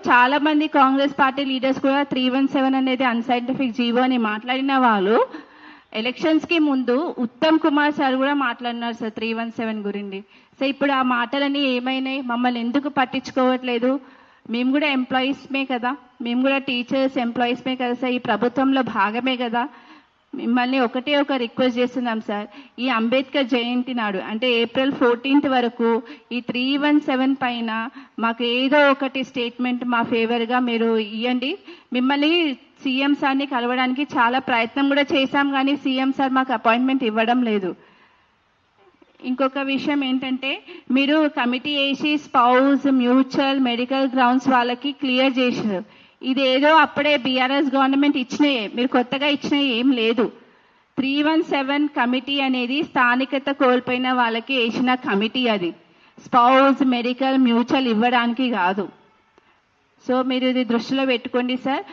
చాలా మంది Congress party leaders కూడా 317 అనేది అన్సైంటిఫిక్ జీవో అని మాట్లాడిన వాళ్ళు ఎలక్షన్స్ కి ముందు ఉత్తమ్ కుమార్ సార్ కూడా మాట్లాడినారు సార్ 317 గురించి. సో ఇప్పుడు ఆ మాటలన్నీ ఏమైనాయి? మమ్మల్ని ఎందుకు పట్టించుకోవట్లేదు? మేము కూడా ఎంప్లాయీస్మే కదా, మేము కూడా టీచర్స్ ఎంప్లాయీస్మే కదా సార్, ఈ ప్రభుత్వంలో భాగమే కదా. మిమ్మల్ని ఒకటే ఒక రిక్వెస్ట్ చేస్తున్నాం సార్, ఈ అంబేద్కర్ జయంతి నాడు అంటే April 14th వరకు ఈ 317 పైన మాకు ఏదో ఒకటి స్టేట్మెంట్ మా ఫేవర్గా మీరు ఇవ్వండి. మిమ్మల్ని సీఎం సార్ని కలవడానికి చాలా ప్రయత్నం కూడా చేశాం, కానీ సీఎం సార్ మాకు అపాయింట్మెంట్ ఇవ్వడం లేదు. ఇంకొక విషయం ఏంటంటే, మీరు కమిటీ వేసి స్పౌస్, మ్యూచువల్, మెడికల్ గ్రౌండ్స్ వాళ్ళకి క్లియర్ చేశారు. ఇదేదో అప్పుడే బీఆర్ఎస్ గవర్నమెంట్ ఇచ్చినాయే, మీరు కొత్తగా ఇచ్చినవి ఏం లేదు. 317 కమిటీ అనేది స్థానికత కోల్పోయిన వాళ్ళకి వేసిన కమిటీ, అది స్పౌస్, మెడికల్, మ్యూచువల్ ఇవ్వడానికి కాదు. సో మీరు ఇది దృష్టిలో పెట్టుకోండి సార్.